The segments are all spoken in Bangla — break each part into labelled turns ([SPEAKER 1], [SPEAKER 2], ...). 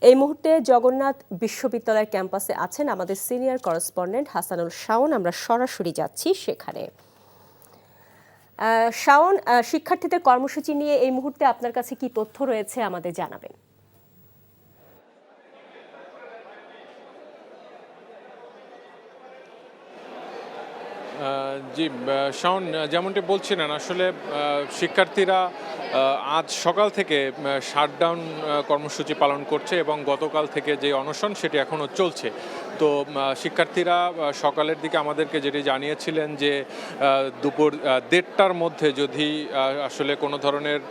[SPEAKER 1] এই মুহূর্তে জগন্নাথ বিশ্ববিদ্যালয়ের ক্যাম্পাসে আছেন আমাদের সিনিয়র করেসপন্ডেন্ট হাসানুল শাওন। আমরা সরাসরি যাচ্ছি সেখানে। শাওন, শিক্ষার্থীদের কর্মসূচি নিয়ে এই মুহূর্তে আপনার কাছে কি তথ্য রয়েছে আমাদের জানাবেন।
[SPEAKER 2] জি শাওন, যেমনটি বলছিলেন, আসলে শিক্ষার্থীরা আজ সকাল থেকে শাটডাউন কর্মসূচি পালন করছে এবং গতকাল থেকে যে অনশন সেটি এখনও চলছে। তো শিক্ষার্থীরা সকালের দিকে আমাদেরকে যেটি জানিয়েছিলেন যে দুপুর 1:30টার মধ্যে যদি আসলে কোনো ধরনের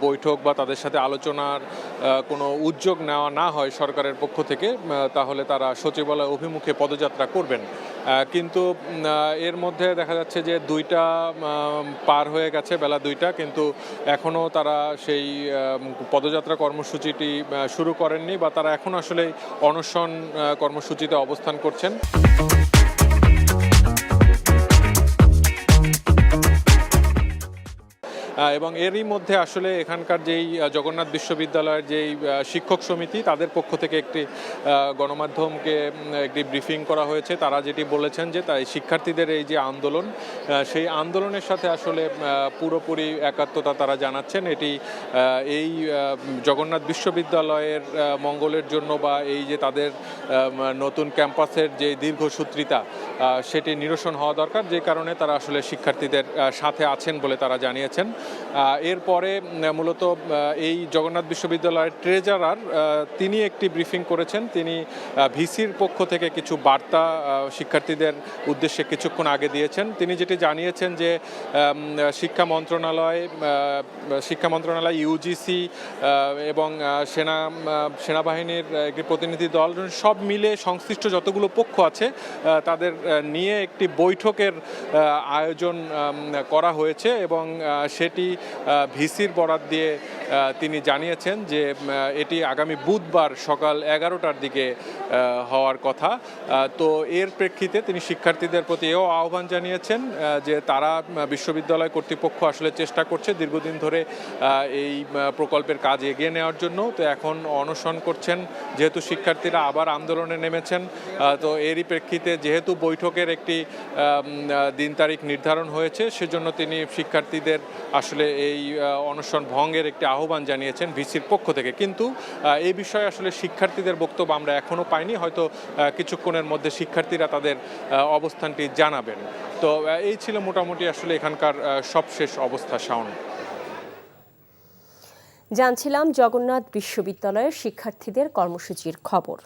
[SPEAKER 2] বৈঠক বা তাদের সাথে আলোচনার কোনো উদ্যোগ নেওয়া না হয় সরকারের পক্ষ থেকে, তাহলে তারা সচিবালয় অভিমুখে পদযাত্রা করবেন। কিন্তু এর মধ্যে দেখা যাচ্ছে যে 2টা পার হয়ে গেছে, বেলা 2টা, কিন্তু এখনও তারা সেই পদযাত্রা কর্মসূচিটি শুরু করেননি বা তারা এখন আসলে অনশন কর্মসূচিতে অবস্থান করছেন। এবং এরই মধ্যে আসলে এখানকার যেই জগন্নাথ বিশ্ববিদ্যালয়ের যেই শিক্ষক সমিতি, তাদের পক্ষ থেকে একটি গণমাধ্যমকে একটি ব্রিফিং করা হয়েছে। তারা যেটি বলেছেন যে তাই শিক্ষার্থীদের এই যে আন্দোলন, সেই আন্দোলনের সাথে আসলে পুরোপুরি একাত্মতা তারা জানাচ্ছেন। এটি এই জগন্নাথ বিশ্ববিদ্যালয়ের মঙ্গলের জন্য বা এই যে তাদের নতুন ক্যাম্পাসের যে দীর্ঘসূত্রিতা সেটি নিরসন হওয়া দরকার, যে কারণে তারা আসলে শিক্ষার্থীদের সাথে আছেন বলে তারা জানিয়েছেন। এরপরে মূলত এই জগন্নাথ বিশ্ববিদ্যালয়ের ট্রেজারার তিনি একটি ব্রিফিং করেছেন। তিনি ভিসির পক্ষ থেকে কিছু বার্তা শিক্ষার্থীদের উদ্দেশ্যে কিছুক্ষণ আগে দিয়েছেন। তিনি যেটি জানিয়েছেন যে শিক্ষা মন্ত্রণালয়, ইউজিসি এবং সেনাবাহিনীর একটি প্রতিনিধি দল, সব মিলে সংশ্লিষ্ট যতগুলো পক্ষ আছে তাদের নিয়ে একটি বৈঠকের আয়োজন করা হয়েছে এবং সেটি ভিসির বরাত দিয়ে তিনি জানিয়েছেন যে এটি আগামী বুধবার সকাল 11টার দিকে হওয়ার কথা। তো এর প্রেক্ষিতে তিনি শিক্ষার্থীদের প্রতি এও আহ্বান জানিয়েছেন যে তারা বিশ্ববিদ্যালয় কর্তৃপক্ষ আসলে চেষ্টা করছে দীর্ঘদিন ধরে এই প্রকল্পের কাজ এগিয়ে নেওয়ার জন্য। তো এখন অনশন করছেন যেহেতু শিক্ষার্থীরা আবার আন্দোলনে নেমেছেন। তো এরই প্রেক্ষিতে যেহেতু বৈঠকের একটি দিন তারিখ নির্ধারণ হয়েছে, সেজন্য তিনি শিক্ষার্থীদের আসলে এই অনশন ভঙ্গের একটি আহ্বান জানিয়েছেন ভিসির পক্ষ থেকে। কিন্তু এই বিষয়ে আসলে শিক্ষার্থীদের বক্তব্য আমরা এখনও পাইনি। হয়তো কিছুক্ষণের মধ্যে শিক্ষার্থীরা তাদের অবস্থানটি জানাবেন। তো এই ছিল মোটামুটি আসলে এখানকার সবশেষ অবস্থা। শাওন,
[SPEAKER 1] জানছিলাম জগন্নাথ বিশ্ববিদ্যালয়ের শিক্ষার্থীদের কর্মসূচির খবর।